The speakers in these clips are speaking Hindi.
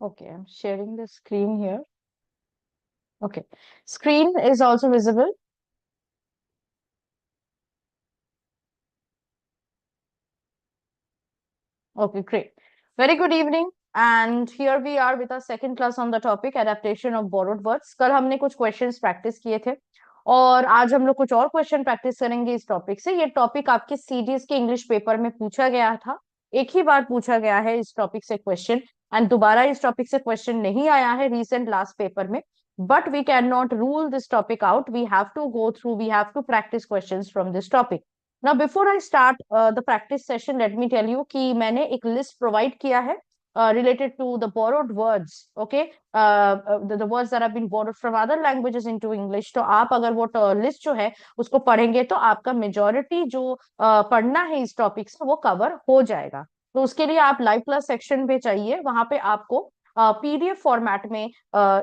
Okay, I'm sharing the screen here. Okay, screen is also visible. Okay, great. Very good evening. And here we are with our second class on the topic adaptation of borrowed words. कल हमने कुछ क्वेश्चंस प्रैक्टिस किए थे और आज हम लोग कुछ और क्वेश्चन प्रैक्टिस करेंगे इस टॉपिक से। ये टॉपिक आपके सीडीएस के इंग्लिश पेपर में पूछा गया था। एक ही बार पूछा गया है इस टॉपिक से क्वेश्चन एंड दोबारा इस टॉपिक से क्वेश्चन नहीं आया है रिसेंट लास्ट पेपर में। But we can not rule this topic out, we have to go through, we have to practise questions from this topic. Now, before I start the practice session, let me tell you कि मैंने एक list provide किया है related to the borrowed words, okay? The words that have been borrowed from other languages into English. तो आप अगर वो list जो है उसको पढ़ेंगे तो आपका majority जो पढ़ना है इस टॉपिक से वो cover हो जाएगा। तो उसके लिए आप लाइव क्लास सेक्शन पे चाहिए, वहां पे आपको पीडीएफ फॉर्मेट में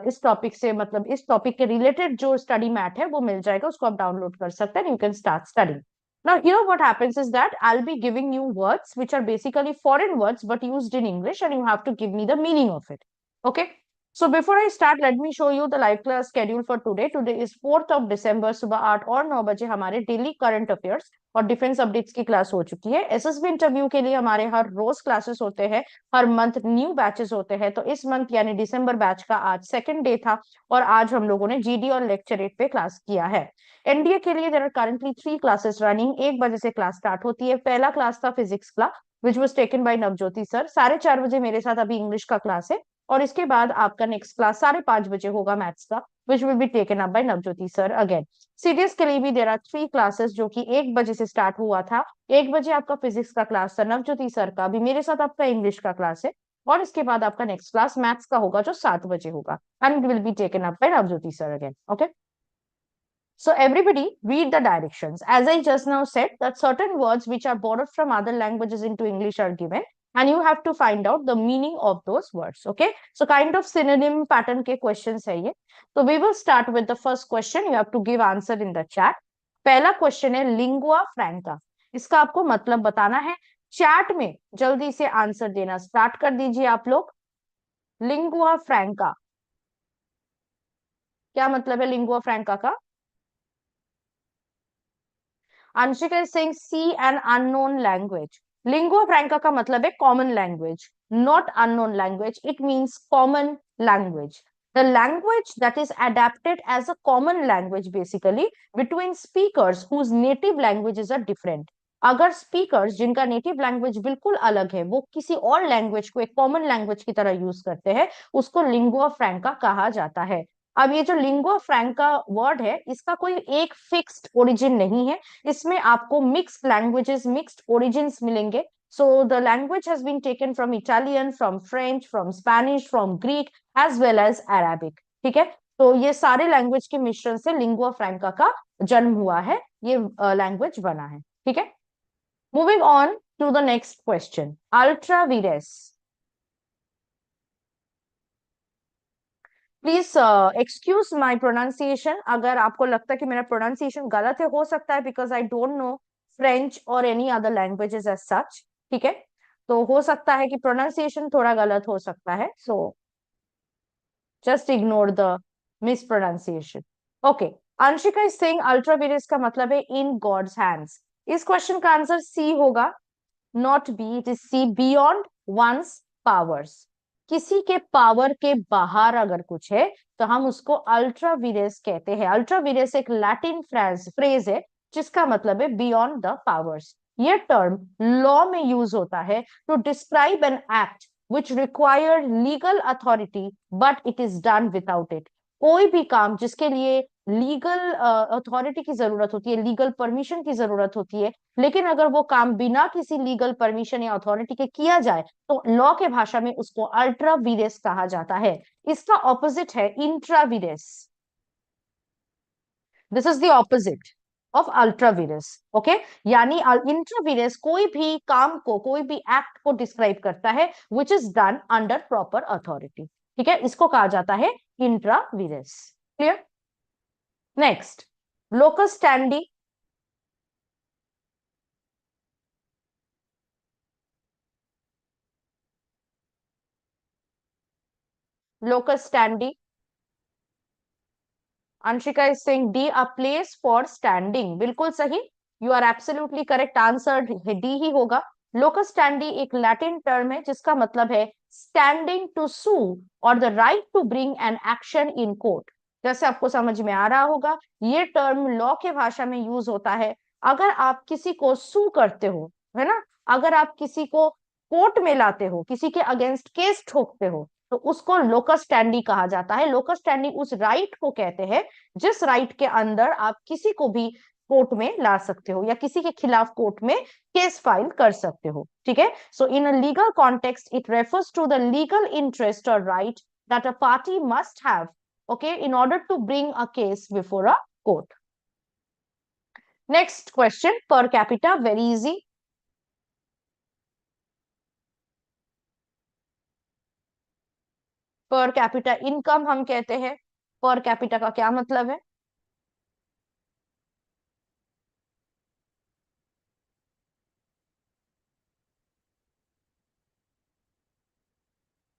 इस टॉपिक से मतलब इस टॉपिक के रिलेटेड जो स्टडी मैट है वो मिल जाएगा, उसको आप डाउनलोड कर सकते हैं। You can start studying. Now, here what happens is that I'll be giving you words which are basically foreign words but used in English, and you have to give me the meaning of it. Okay. So before I start, let me show you the live class schedule for today. Today is 4th of December. सुबह 8 और 9 बजे हमारे डेली करंट अफेयर्स और डिफेंस अपडेट्स की क्लास हो चुकी है। एसएसबी इंटरव्यू के लिए हमारे हर रोज क्लासेस होते हैं, हर मंथ न्यू बैचेस होते हैं। तो इस मंथ यानी दिसंबर बैच का आज सेकंड डे था और आज हम लोगों ने जीडी और लेक्चर 8 पे क्लास किया है। एनडीए के लिए there are currently 3 classes running. 1 बजे से क्लास स्टार्ट होती है। पहला क्लास था फिजिक्स का which was taken by Navjyoti sir. 4:30 बजे मेरे साथ अभी इंग्लिश का क्लास है और इसके बाद आपका नेक्स्ट क्लास 5:30 बजे होगा मैथ्स का which will be taken up by Navjyoti sir again. CDS के लिए भी देयर आर 3 क्लासेस जो कि 1 बजे से स्टार्ट हुआ था। 1 बजे आपका फिजिक्स का क्लास था नवज्योति सर का, अभी मेरे साथ आपका इंग्लिश का क्लास है और इसके बाद आपका नेक्स्ट क्लास मैथ्स का होगा जो 7 बजे होगा and will be taken up by Navjyoti sir again. Okay, so everybody read the directions. As I just now said that certain words which are borrowed from other languages into English are given and you have to find out the meaning of those words. Okay. So kind of synonym pattern के questions है ये. So we will start with the first question. You have to give answer in the chat. पहला question है lingua franca. इसका आपको मतलब बताना है। चैट में जल्दी से आंसर देना स्टार्ट कर दीजिए आप लोग। लिंगुआ फ्रैंका क्या मतलब है लिंगुआ फ्रैंका का? Anshika is saying C an unknown language. Lingua franca का मतलब है common language, not unknown language. It means common language, the language that is adapted as a common language basically between speakers whose native languages are different। अगर स्पीकर्स जिनका नेटिव लैंग्वेज बिल्कुल अलग है वो किसी और लैंग्वेज को एक कॉमन लैंग्वेज की तरह यूज करते हैं उसको लिंगुआ फ्रैंका कहा जाता है। अब ये जो लिंगुआ फ्रैंका वर्ड है इसका कोई एक फिक्स्ड ओरिजिन नहीं है, इसमें आपको मिक्स्ड लैंग्वेजेस मिक्स्ड ओरिजिन्स मिलेंगे। So the language has been taken from Italian, from French, from Spanish, from Greek as well as Arabic. ठीक है, तो ये सारे लैंग्वेज के मिश्रण से लिंगुआ फ्रैंका का जन्म हुआ है, ये लैंग्वेज बना है। ठीक है, moving on to the next question. Ultra vires, please excuse my pronunciation अगर आपको लगता है कि मेरा प्रोनाउंसिएशन गलत है, हो सकता है because I don't know French और any other languages as such. ठीक है, तो हो सकता है कि प्रोनाउंसिएशन थोड़ा गलत हो सकता है, so just ignore the mispronunciation. Okay, Anshika is saying ultra vires का मतलब है इन गॉड्स हैंड्स। इस क्वेश्चन का आंसर सी होगा, not B, it is C, beyond one's powers. किसी के पावर के बाहर अगर कुछ है तो हम उसको अल्ट्रा वीरेस कहते हैं। अल्ट्रा वीरेस एक लैटिन फ्रेज है जिसका मतलब है बियॉन्ड द पावर्स। ये टर्म लॉ में यूज होता है to describe an act which require legal authority but it is done without it. कोई भी काम जिसके लिए लीगल अथॉरिटी की जरूरत होती है, लीगल परमिशन की जरूरत होती है, लेकिन अगर वो काम बिना किसी लीगल परमिशन या अथॉरिटी के किया जाए तो लॉ के भाषा में उसको अल्ट्रा वीरेस कहा जाता है। इसका ऑपोजिट है intra vires. This is the opposite of ultra vires. Okay, यानी इंट्रा वीरेस कोई भी काम को, कोई भी एक्ट को डिस्क्राइब करता है which is done under proper authority. ठीक है, इसको कहा जाता है intra vires. Clear? Next, locus standi. Locus standi. Anshika is saying D, a place for standing. बिल्कुल सही, you are absolutely correct, answer D ही होगा। लोकस स्टैंडी एक लैटिन टर्म है जिसका मतलब है स्टैंडिंग टू सू और the right to bring an action in court. जैसे आपको समझ में आ रहा होगा, ये टर्म लॉ के भाषा में यूज होता है अगर आप किसी को सू करते हो, है ना, अगर आप किसी को कोर्ट में लाते हो, किसी के अगेंस्ट केस ठोकते हो, तो उसको लोकस स्टैंडी कहा जाता है। लोकस स्टैंडी उस राइट को कहते हैं जिस राइट के अंदर आप किसी को भी कोर्ट में ला सकते हो या किसी के खिलाफ कोर्ट में केस फाइल कर सकते हो। ठीक है, so in a legal context it refers to the legal interest और right that a party must have, okay, in order to bring a case before a court. Next question, per capita, very easy. Per capita income हम कहते हैं। पर कैपिटा का क्या मतलब है?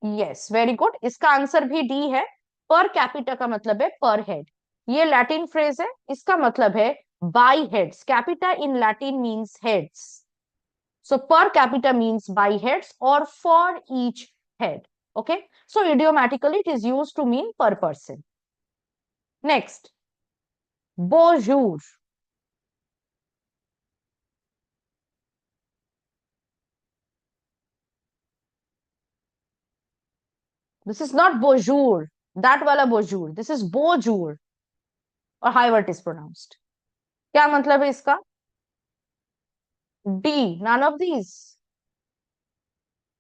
यस, वेरी गुड, इसका आंसर भी डी है। पर कैपिटा का मतलब है पर हेड। ये लैटिन फ्रेज है, इसका मतलब है by heads. Capita in Latin means heads, so per capita means by heads और for each head. Okay, so idiomatically it is used to mean per person. Next, bonjour. This is not bonjour, that वाला bonjour, this is bonjour, और हाई वर्ट इज प्रोनाउंस्ड। क्या मतलब है इसका? D, none of these,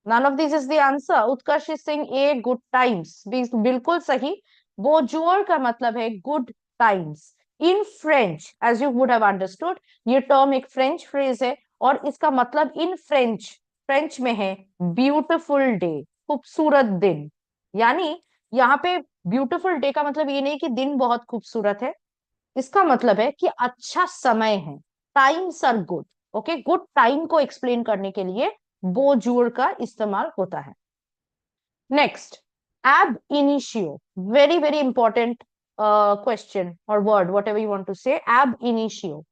none of these is the answer. Utkarsh is saying A, good times, बिल्कुल सही। bonjour का मतलब है good times. In French, as you would have understood, ये टर्म एक फ्रेंच फ्रेज है और इसका मतलब इन फ्रेंच, फ्रेंच में है ब्यूटिफुल डे, खूबसूरत दिन। यानी यहाँ पे ब्यूटिफुल डे का मतलब ये नहीं कि दिन बहुत खूबसूरत है, इसका मतलब है कि अच्छा समय है, times are good. Okay, good time को एक्सप्लेन करने के लिए बोजूर का इस्तेमाल होता है। Next, ab initio, very very important question और word, whatever you want to say. Ab initio,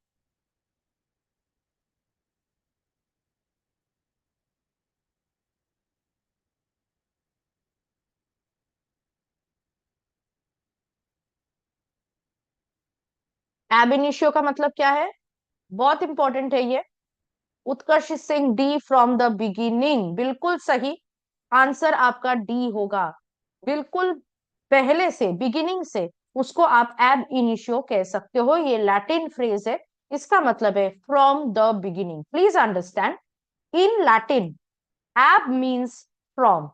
एब इनिशियो का मतलब क्या है? बहुत इंपॉर्टेंट है ये। Utkarsh Singh D, from the beginning, बिल्कुल सही, आंसर आपका डी होगा। बिल्कुल पहले से, बिगिनिंग से, उसको आप एब इनिशियो कह सकते हो। ये लैटिन फ्रेज है, इसका मतलब है from the beginning. Please understand, in Latin ab means from.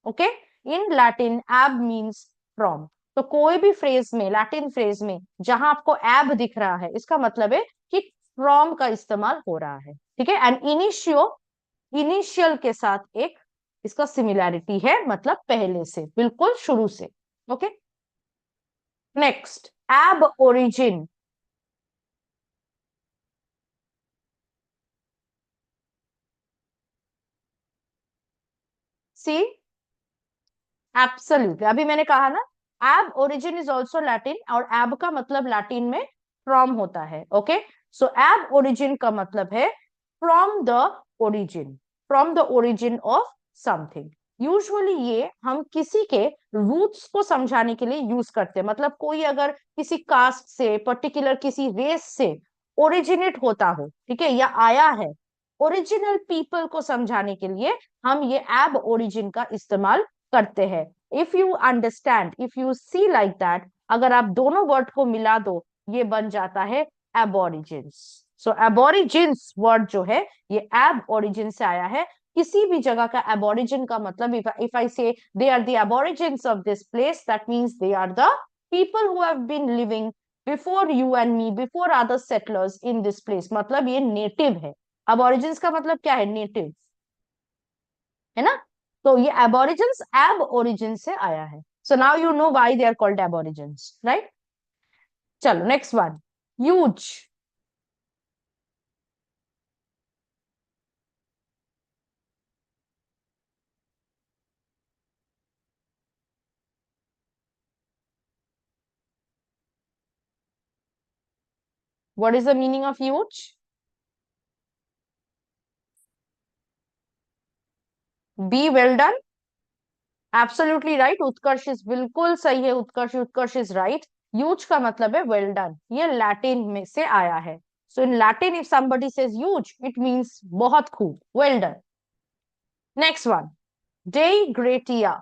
Okay, in Latin ab means from. तो कोई भी फ्रेज में, लैटिन फ्रेज में जहां आपको एब दिख रहा है, इसका मतलब है कि फ्रॉम का इस्तेमाल हो रहा है। ठीक है, एंड इनिशियो, इनिशियल के साथ एक इसका सिमिलैरिटी है, मतलब पहले से, बिल्कुल शुरू से। ओके, नेक्स्ट, एब ओरिजिन। सी, एब्सोल्युटली, अभी मैंने कहा ना, एब ओरिजिन इज ऑल्सो लैटिन, और एब का मतलब लैटिन में फ्रॉम होता है। ओके, सो एब ओरिजिन का मतलब है from the origin, from the origin of something. Usually ये हम किसी के रूट्स को समझाने के लिए यूज करते हैं। मतलब कोई अगर किसी कास्ट से, पर्टिकुलर किसी रेस से ओरिजिनेट होता हो, ठीक है, या आया है, ओरिजिनल पीपल को समझाने के लिए हम ये एब ओरिजिन का इस्तेमाल करते हैं। If you understand, if you see like that, अगर आप दोनों वर्ड को मिला दो, ये बन जाता है एबोरिजिन्स। सो एबोरिजिन्स वर्ड जो है, ये एब ओरिजिन से आया है। किसी भी जगह का एबोरिजिन का मतलब, if I say they are the aborigines of this place, that means they are the people who have been living before you and me, before other settlers in this place, मतलब ये नेटिव है। एबोरिजिन्स का मतलब क्या है? नेटिव, है ना। तो ये एबोरिजिन्स एब ओरिजिन से आया है। So now you know why they are called aborigines, right. चलो next one, huge. What is the meaning of huge? B, well done. Absolutely right. Utkarsh is बिल्कुल सही है. उत्कर्ष इज राइट. ह्यूज का मतलब है वेल डन. ये लैटिन में से आया है. So in Latin if somebody says huge it means बहुत खूब, well done. Next one, dei gratia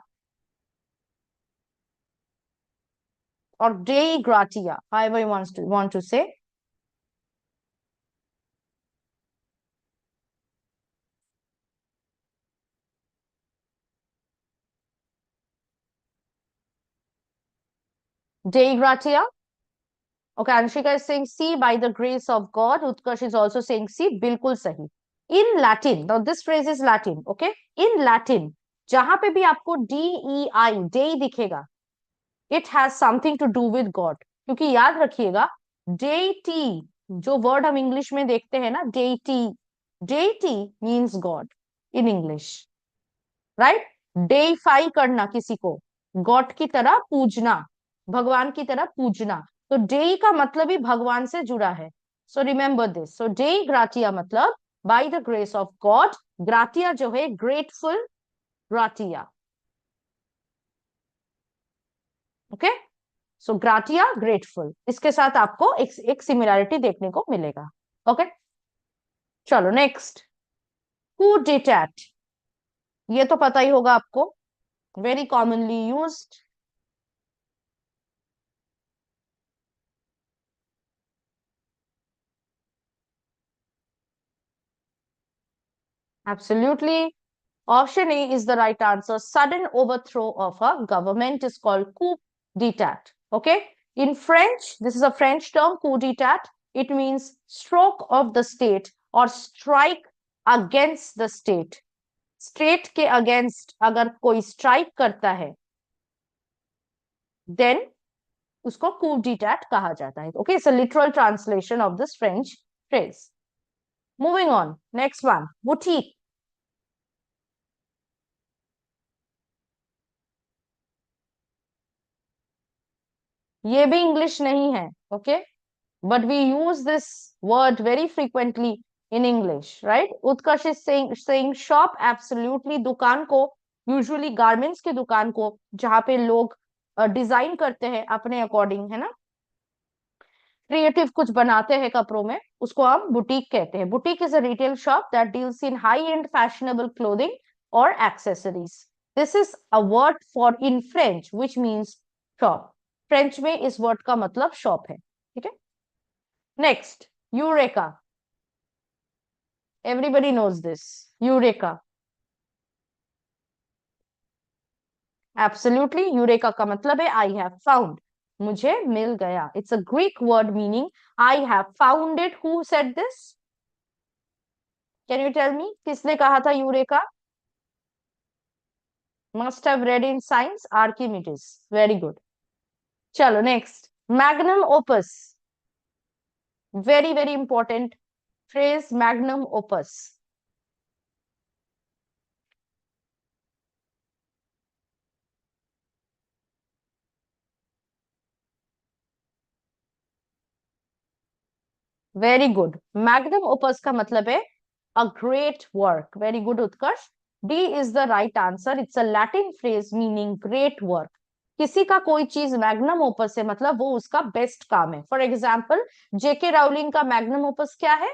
or Dei gratia, however you want to say. Dei gratia. Okay, Anshika is saying C, by the grace of God. Utkarsh is also saying C, बिल्कुल सही. In Latin, now this phrase is Latin, okay? In Latin, जहां पे भी आपको DEI, Dei दिखेगा, it has something to do with God. क्योंकि याद रखिएगा, deity, जो वर्ड हम इंग्लिश में देखते हैं ना, deity means God in English, right? डेify करना किसी को, गॉड की तरह पूजना, भगवान की तरह पूजना. तो डे का मतलब ही भगवान से जुड़ा है. So remember this. So dei gratia मतलब by the grace of God. Gratia जो है grateful, gratia. Okay, so gratia grateful. इसके साथ आपको एक सिमिलैरिटी देखने को मिलेगा. ओके, चलो नेक्स्ट. हु डिटेट, ये तो पता ही होगा आपको, very commonly used. Absolutely. Option A is the right answer. Sudden overthrow of a government is called coup d'etat. Okay. In French, this is a French term, coup d'etat. It means stroke of the state or strike against the state. State के against अगर कोई strike करता है, then उसको coup d'etat कहा जाता है. Okay, it's a literal translation of this French phrase. Moving on. Next one. Boutique. ये भी इंग्लिश नहीं है. Okay, but we use this word very frequently in English, right? Utkarsh is saying shop. Absolutely. दुकान को, यूजुअली गारमेंट्स की दुकान को, जहां पे लोग डिजाइन करते हैं अपने अकॉर्डिंग, है ना, क्रिएटिव कुछ बनाते हैं कपड़ों में, उसको हम बुटीक कहते हैं. Boutique is a retail shop that deals in high end fashionable clothing और accessories. This is a word for in French which means shop. French में इस वर्ड का मतलब शॉप है. ठीक है. Next, eureka. Everybody knows this. Eureka. Absolutely. Eureka का मतलब है आई हैव फाउंड, मुझे मिल गया. It's a Greek word meaning I have found it. Who said this? Can you tell me, किसने कहा था eureka? Must have read in science, Archimedes. Very good. चलो next, magnum opus. Very very important phrase, magnum opus. Very good. Magnum opus का मतलब है a great work. Very good Utkarsh. D is the right answer. It's a Latin phrase meaning great work. किसी का कोई चीज मैग्नम ओपस है मतलब वो उसका बेस्ट काम है. फॉर एग्जाम्पल, जेके राउलिंग का मैग्नम ओपस क्या है?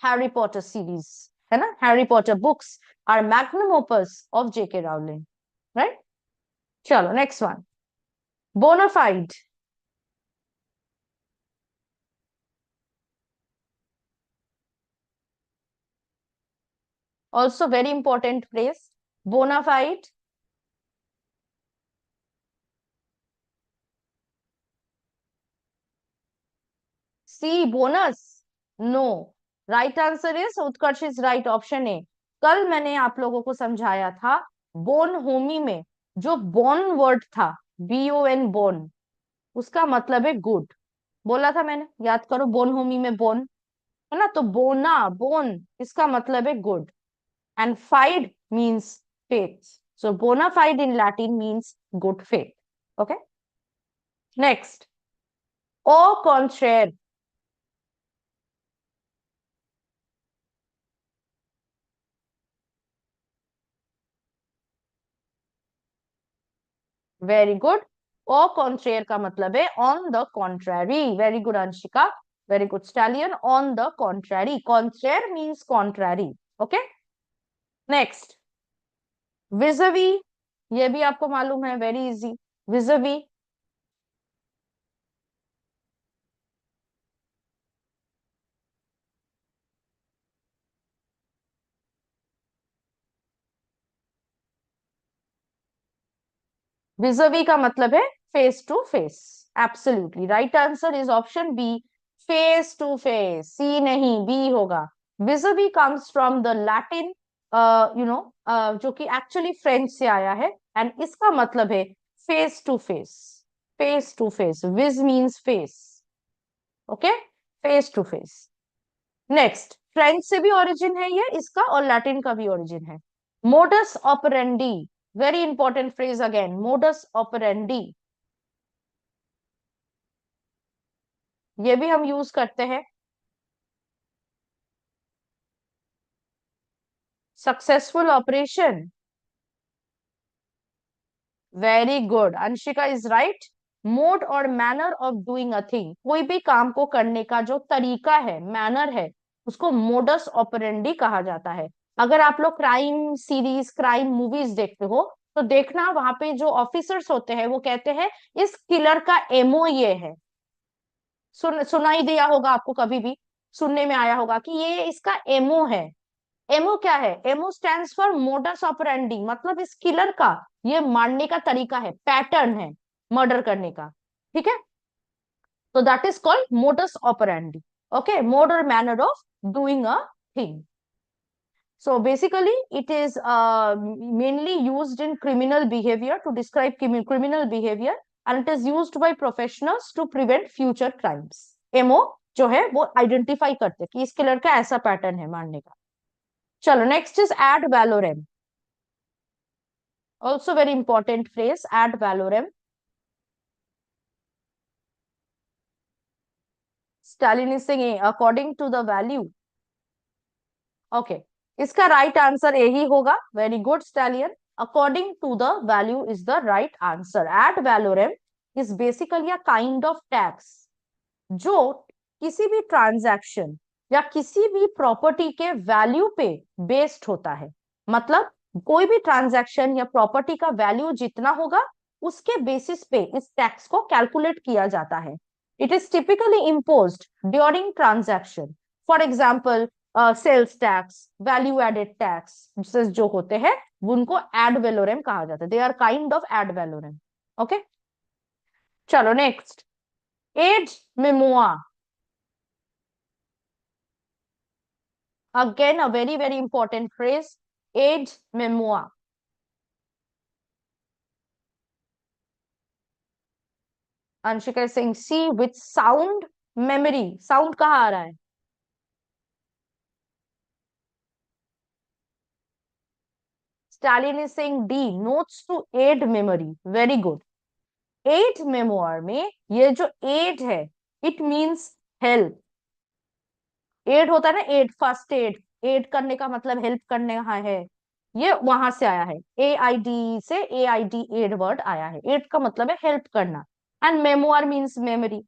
हैरी पॉटर सीरीज, है ना. Harry Potter books are magnum opus of JK Rowling, right? चलो next one, bona fide. also very important phrase, bona fide. C, bonus. No, right answer is, Utkarsh is right, option A. कल मैंने आप लोगों को समझाया था बोन होमी में जो बोन वर्ड था, BON बोन, उसका मतलब है गुड. बोला था मैंने, याद करो. बोन होमी में बोन है ना, तो बोना, बोन, इसका मतलब है good. And fide means faith. So bona fide in Latin means good faith. Okay. Next, au contraire. Very good. Au contraire का मतलब है on the contrary. Very good Anshika, very good Stallion. On the contrary, contraire means contrary. Okay, next vis a vis, ये भी आपको मालूम है, वेरी इजी। विजवी, विजवी का मतलब है face to face. Absolutely right answer is option B, face to face. C नहीं, बी होगा। Vis a vis comes from the Latin, जो कि एक्चुअली फ्रेंच से आया है, एंड इसका मतलब है face to face. Face to face, which means face. Okay, face to face. Next, French से भी ओरिजिन है ये इसका, और लैटिन का भी ओरिजिन है। Modus operandi, very important phrase again, modus operandi. ये भी हम यूज करते हैं। Successful operation, very good, Anshika is right. Mode और manner of doing a thing, कोई भी काम को करने का जो तरीका है, मैनर है, उसको मोडस ऑपरेंडी कहा जाता है। अगर आप लोग क्राइम सीरीज, क्राइम मूवीज देखते हो, तो देखना वहां पे जो ऑफिसर्स होते हैं वो कहते हैं इस किलर का एमओ ये है। सुनाई दिया होगा आपको, कभी भी सुनने में आया होगा कि ये इसका एमओ है। एमओ क्या है? MO stands for modus operandi, मतलब इस किलर का ये मारने का तरीका है, पैटर्न है मर्डर करने का। ठीक है, तो that is called modus operandi. Okay, mode और manner of doing a thing. So basically, it is mainly used in criminal behavior, to describe criminal behavior, and it is used by professionals to prevent future crimes. MO जो है वो आइडेंटिफाई करते हैं कि इस किलर का ऐसा पैटर्न है मारने का। चलो, next is ad valorem, also very important phrase, ad valorem. Stalin is saying according to the value. Okay, इसका राइट आंसर यही होगा। Very good Stallion, according to the value is the right answer. Ad valorem is basically a kind of tax जो किसी भी ट्रांजैक्शन या किसी भी प्रॉपर्टी के वैल्यू पे बेस्ड होता है। मतलब कोई भी ट्रांजैक्शन या प्रॉपर्टी का वैल्यू जितना होगा उसके बेसिस पे इस टैक्स को कैलकुलेट किया जाता है। It is typically imposed during transaction. For example, sales tax, value added tax जो होते हैं उनको एड वेलोरम कहा जाता है। They are kind of ad valorem. Okay, चलो next, aide memoire, again a very very important phrase, age memoir। Anshika Singh, C with sound memory, sound कहाँ आ रहा है? Stalin is saying D, notes to aid memory. Very good. Aide memoire में ये जो एड है, इट मींस हेल्प। एड होता है ना, एड, फर्स्ट एड, एड करने का मतलब हेल्प करने का है। ये वहां से आया है, ए आई डी से, ए आई डी एड वर्ड आया है। एड का मतलब है हेल्प करना, एंड मेमोर मीन्स मेमोरी,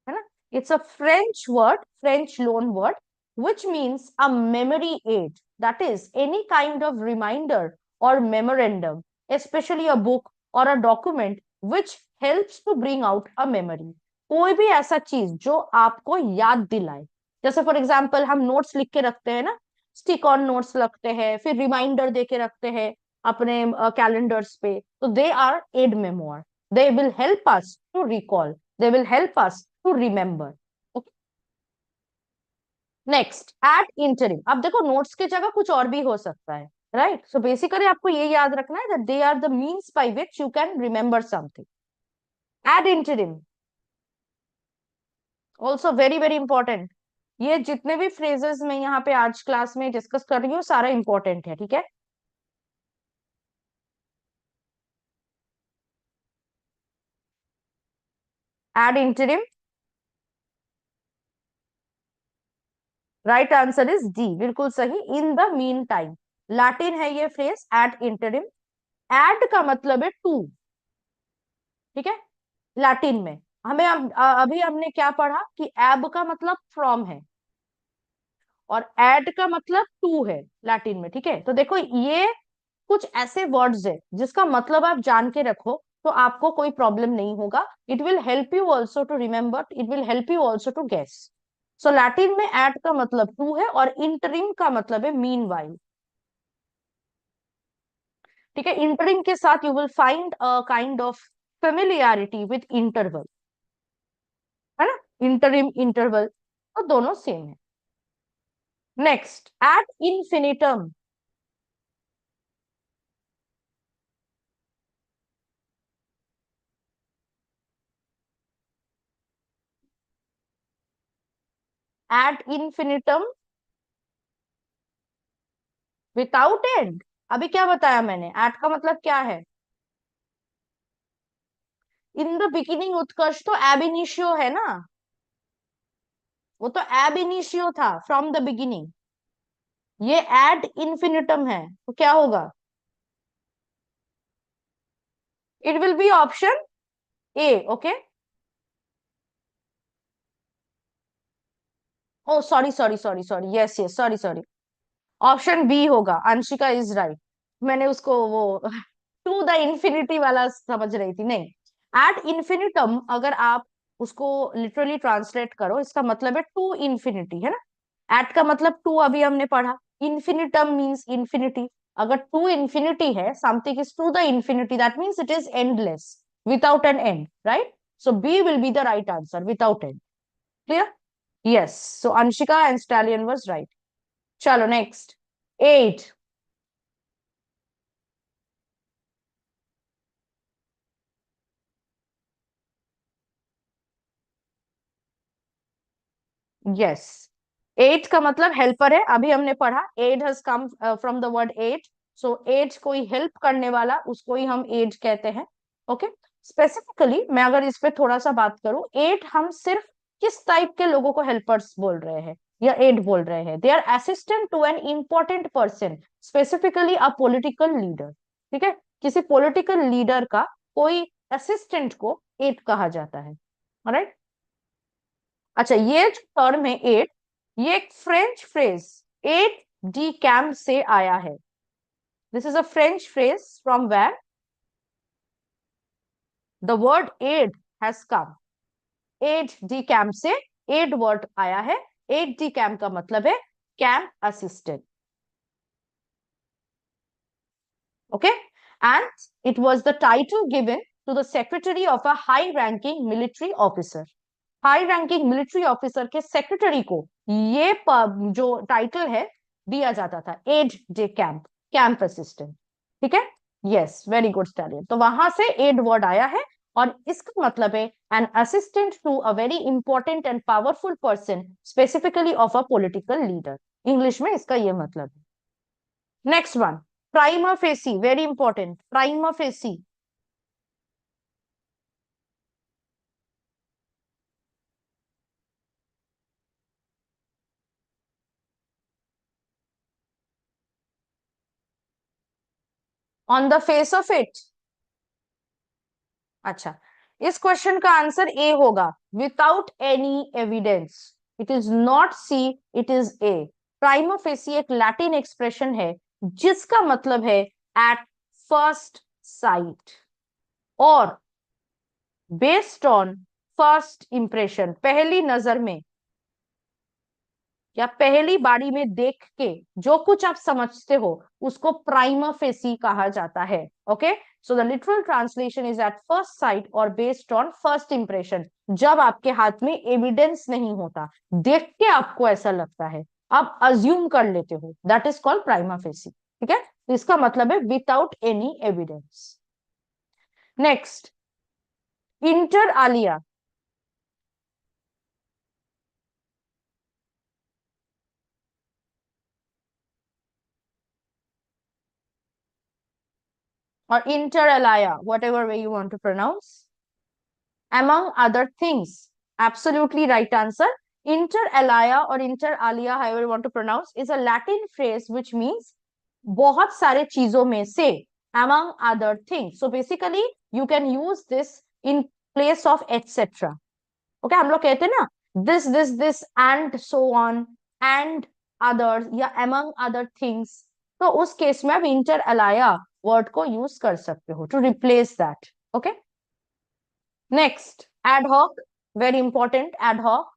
है ना। It's a French word, French loan word, which means a memory aid, that is any kind of reminder or memorandum, especially a book or a document which helps to bring out a memory। कोई भी ऐसा चीज जो आपको याद दिलाए, जैसे फॉर एग्जाम्पल हम नोट्स लिख के रखते हैं ना, स्टिक ऑन नोट्स रखते हैं, फिर रिमाइंडर दे के रखते हैं अपने कैलेंडर्स पे, तो they are ad memor. They will help us to recall, they will help us to remember. Next, ad interim. अब देखो, नोट्स की जगह कुछ और भी हो सकता है, राइट। सो बेसिकली आपको ये याद रखना है that they are the means by which you can remember something. Ad interim also very very important. ये जितने भी फ्रेजेस मैं यहाँ पे आज क्लास में डिस्कस कर रही हूँ सारा इंपॉर्टेंट है, ठीक है। Ad interim, right answer is D, बिल्कुल सही। In the meantime, Latin है ये फ्रेज एड इंटरिम। एड का मतलब है टू, ठीक है, लैटिन में। हमें अभी हमने क्या पढ़ा कि एब का मतलब फ्रॉम है और एड का मतलब टू है लैटिन में। ठीक है, तो देखो ये कुछ ऐसे वर्ड्स है जिसका मतलब आप जान के रखो तो आपको कोई प्रॉब्लम नहीं होगा। It will help you also to remember, it will help you also to guess. So Latin में एट का मतलब टू है और इंटरिम का मतलब है मीन वाइल। ठीक है, इंटरिम के साथ you will find a kind of familiarity with interval, है ना, इंटरिम इंटरवल, तो दोनों सेम है। Next, ad infinitum. Ad infinitum without end. अभी क्या बताया मैंने, एट का मतलब क्या है? इन द बिगिनिंग उत्कर्ष तो एब इनिशियो है ना, वो तो एब इनिशियो था, फ्रॉम द बिगिनिंग। ये एड इन्फिनिटम है तो क्या होगा? It will be option A. Okay, oh sorry sorry sorry sorry, yes yes, sorry sorry, option B होगा। Anshika is right. मैंने उसको वो टू द इंफिनिटी वाला समझ रही थी, नहीं। एट इन्फिनिटम अगर आप उसको लिटरली ट्रांसलेट करो, इसका मतलब है टू इंफिनिटी, है ना। एट का मतलब टू अभी हमने पढ़ा, इन्फिनिटम मींस इंफिनिटी। अगर टू इंफिनिटी है, something is to the infinity, that means it is endless, without an end, right. So B will be the right answer, without end. Clear? Yes, so Anshika and Stallion was right. चलो नेक्स्ट, एट। यस, एट का मतलब हेल्पर है, अभी हमने पढ़ा aide has come from the word ad. So aide कोई हेल्प करने वाला, उसको ही हम एड कहते हैं। ओके, स्पेसिफिकली मैं अगर इस पे थोड़ा सा बात करूं, एड हम सिर्फ किस टाइप के लोगों को हेल्पर्स बोल रहे हैं या एड बोल रहे हैं? They are assistant to an important person, specifically a political leader. ठीक है, किसी पॉलिटिकल लीडर का कोई असिस्टेंट को एड कहा जाता है, राइट। अच्छा, ये जो टर्म है एट, ये एक French phrase aide de camp से आया है। This is a French phrase from where the word aide has come. Aide de camp से एड वर्ड आया है। एड डी कैम्प का मतलब है camp assistant. Okay, and it was the title given to the secretary of a high ranking military officer. High ranking military officer के सेक्रेटरी को ये जो टाइटल है दिया जाता था, एड जे कैंप, कैंप असिस्टेंट। ठीक है, यस, वेरी गुड स्टैलियन। तो वहां से एड वर्ड आया है और इसका मतलब है an assistant to a very important and powerful person, specifically of a political leader. English में इसका ये मतलब है। Next one, prima facie, very important, prima facie. On the face of it. अच्छा, इस क्वेश्चन का आंसर ए होगा, without any evidence. It is not C, it is A. Prima facie एक लैटिन एक्सप्रेशन है जिसका मतलब है एट फर्स्ट साइट और बेस्ड ऑन फर्स्ट इंप्रेशन, पहली नजर में या पहली बारी में देख के जो कुछ आप समझते हो उसको प्राइमा फेसी कहा जाता है। Okay, so the literal translation is eight first sight और बेस्ड ऑन फर्स्ट इंप्रेशन। जब आपके हाथ में एविडेंस नहीं होता, देख के आपको ऐसा लगता है, आप अज्यूम कर लेते हो, that is called prima facie. ठीक है, तो इसका मतलब है without any evidence. Next, inter alia और inter alia, whatever way you want to pronounce, among other things. Absolutely right answer. Inter alia or inter alia, however you want to pronounce, is a Latin phrase which means बहुत सारे चीजों में से, among other things. So basically, you can use this in place of etcetera. Okay, हम लोग कहते हैं ना this and so on and others या among अदर थिंग्स, तो उस केस में आप इंटर अलाया वर्ड को यूज कर सकते हो to replace that. Okay, next ad hoc, very important ad hoc.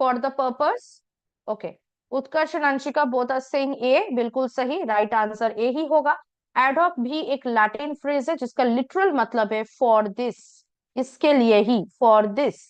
For the purpose, okay, Utkarsh and Anshika both are saying A, बिल्कुल सही, राइट आंसर ए ही होगा। एडॉक भी एक लैटिन फ्रेज है जिसका लिटरल मतलब है फॉर दिस, इसके लिए ही, for this.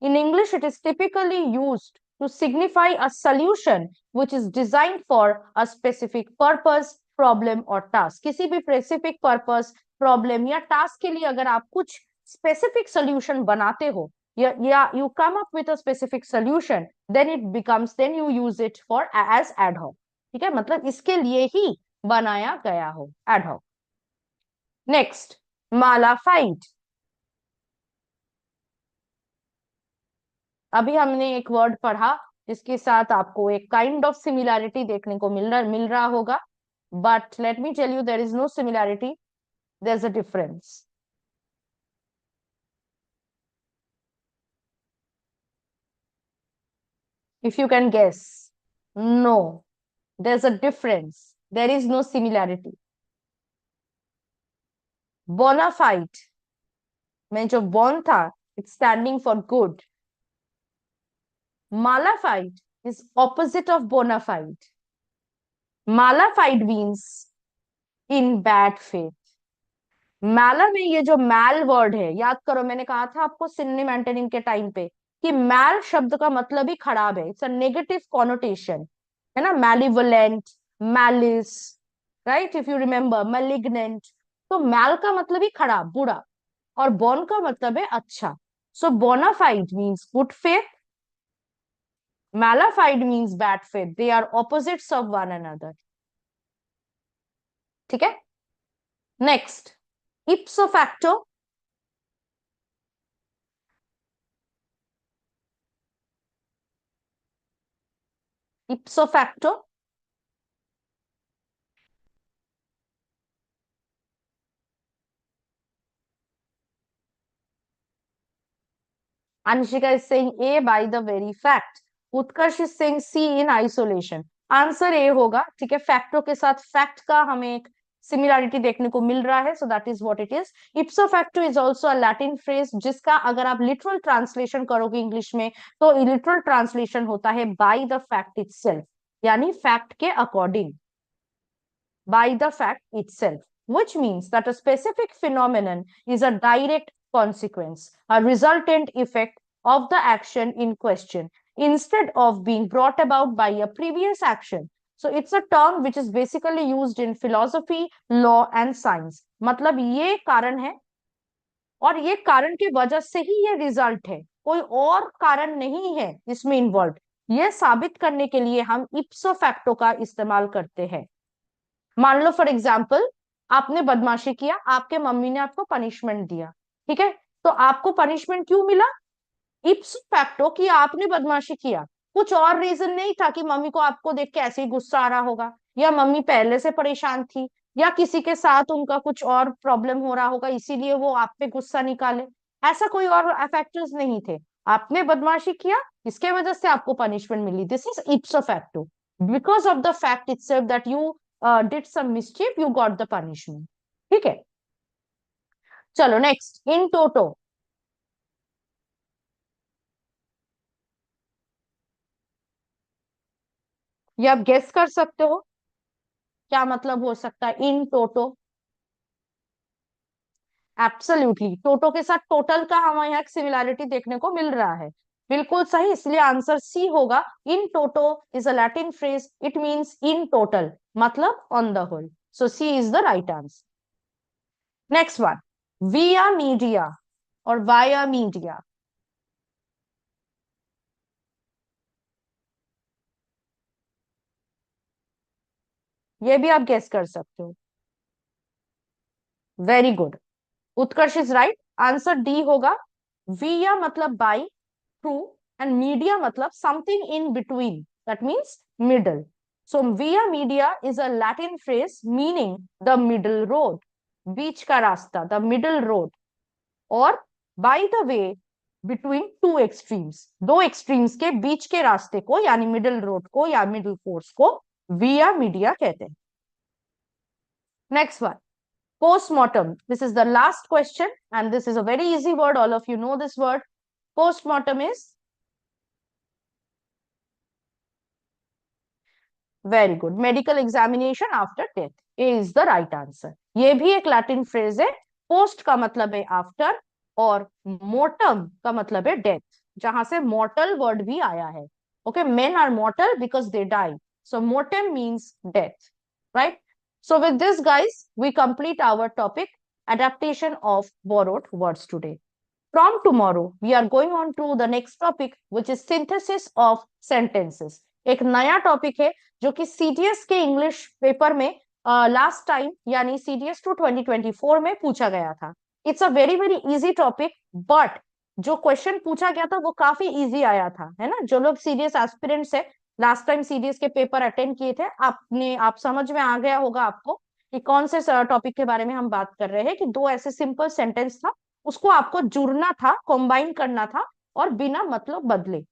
In English, it is typically used to signify a solution which is designed for a specific purpose, problem or task. किसी भी specific purpose, problem या task के लिए अगर आप कुछ specific solution बनाते हो या you come up with a specific solution, then it becomes, then you use it for as ad hoc. ठीक है, मतलब इसके लिए ही बनाया गया हो, ad hoc. Next, माला फाइट। अभी हमने एक वर्ड पढ़ा जिसके साथ आपको एक काइंड ऑफ सिमिलैरिटी देखने को मिल रहा होगा, but let me tell you there is no similarity, there is a difference. If you can guess, no, there is a difference, there is no similarity. Bona fide में जो बोन था, it's standing for good. Mala fide is opposite of bona fide. Mala fide means in bad faith. मैला में ये जो मैल वर्ड है, याद करो मैंने कहा था आपको सिनोनिम एंटोनिम के टाइम पे कि मैल शब्द का मतलब ही खराब है, इट्स अ नेगेटिव कॉनोटेशन, है ना, malevolent, malice, right, if you remember malignant. तो मैल का मतलब ही खराब, बुरा, और बोन का मतलब है अच्छा। So bona fide means good faith, mala fide means bad faith, they are opposites of one another. ठीक है, next, ipso facto. Ipso facto, Anshika is saying A by the very fact. Utkarsh is saying C in isolation. Answer A होगा, ठीक है, फैक्टो के साथ फैक्ट का हमें एक सिमिलैरिटी देखने को मिल रहा है, so that is what it is. Ipso facto is also a Latin phrase जिसका अगर आप लिटरल ट्रांसलेशन करोगे इंग्लिश में तो लिटरल ट्रांसलेशन होता है बाय द फैक्ट इटसेल्फ, यानी फैक्ट के according, by the fact itself, which means that a specific phenomenon is a direct consequence, a resultant effect of the action in question, instead of being brought about by a previous action. So it's a term which is basically used in philosophy, law and science. मतलब ये कारण है और ये कारण की वजह से ही ये रिजल्ट है, कोई और कारण नहीं है इसमें इन्वॉल्व। ये साबित करने के लिए हम इप्सो फैक्टो का इस्तेमाल करते हैं। मान लो फॉर एग्जाम्पल आपने बदमाशी किया, आपके मम्मी ने आपको पनिशमेंट दिया, ठीक है, तो आपको पनिशमेंट क्यों मिला? इप्सो फैक्टो कि आपने बदमाशी किया, कुछ और रीजन नहीं था कि मम्मी को आपको देख के ऐसे ही गुस्सा आ रहा होगा, या मम्मी पहले से परेशान थी, या किसी के साथ उनका कुछ और प्रॉब्लम हो रहा होगा इसीलिए वो आप पे गुस्सा निकाले, ऐसा कोई और फैक्टर्स नहीं थे। आपने बदमाशी किया, इसके वजह से आपको पनिशमेंट मिली, this is ipso facto, because of the fact itself that you did some mischief you got the punishment. ठीक है, चलो नेक्स्ट, इन टोटो। ये आप गेस कर सकते हो क्या मतलब हो सकता है इन टोटो? एब्सोल्युटली, टोटो के साथ टोटल का हमें यहाँ सिमिलैरिटी देखने को मिल रहा है, बिल्कुल सही, इसलिए आंसर सी होगा। In toto is a Latin phrase, it means in total, मतलब on the whole, so C is the right answer. Next one, via media और वाया मीडिया। ये भी आप गेस कर सकते हो, very good, Utkarsh is right, answer D होगा। विया मतलब बाई, थ्रू, एंड मीडिया मतलब something in between, that means middle. So via media is a Latin phrase meaning the middle road, बीच का रास्ता, the middle road, और by the way between two extremes, दो एक्सट्रीम्स के बीच के रास्ते को यानी मिडिल रोड को या मिडिल कोर्स को विया मीडिया कहते हैं. Next one, postmortem. This is the last question and this is a very easy word. All of you know this word. Postmortem is very good. Medical examination after death is the right answer. ये भी एक लैटिन फ्रेज है. पोस्ट का मतलब है आफ्टर और मोर्टम का मतलब है डेथ, जहां से मॉर्टल वर्ड भी आया है. Okay, men are mortal because they die, so mortem means death, right? So with this guys, we complete our topic adaptation of borrowed words today. From tomorrow, we are going on to the next topic, which is synthesis of sentences. एक नया टॉपिक है जो कि सीडीएस के इंग्लिश पेपर में लास्ट टाइम यानी सीडीएस टू 2024 में पूछा गया था. It's a very very easy topic, but जो क्वेश्चन पूछा गया था वो काफी इजी आया था, है ना? जो लोग सीडीएस एस्पिरेंट्स है, लास्ट टाइम सीडीएस के पेपर अटेंड किए थे, आप समझ में आ गया होगा आपको कि कौन से टॉपिक के बारे में हम बात कर रहे हैं. कि दो ऐसे सिंपल सेंटेंस था, उसको आपको जुड़ना था, कंबाइन करना था और बिना मतलब बदले.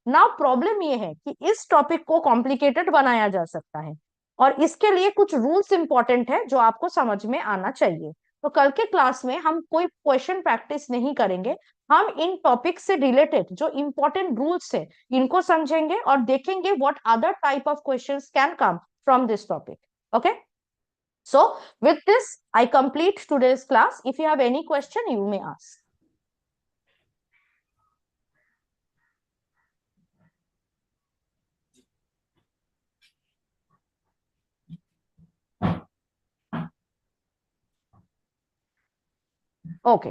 नाउ प्रॉब्लम ये है कि इस टॉपिक को कॉम्प्लिकेटेड बनाया जा सकता है और इसके लिए कुछ रूल्स इंपॉर्टेंट है जो आपको समझ में आना चाहिए. तो कल के क्लास में हम कोई क्वेश्चन प्रैक्टिस नहीं करेंगे, हम इन टॉपिक से रिलेटेड जो इंपॉर्टेंट रूल्स है इनको समझेंगे और देखेंगे what other type of questions can come from this topic. Okay, so with this I complete today's class. If you have any question you may ask. Okay.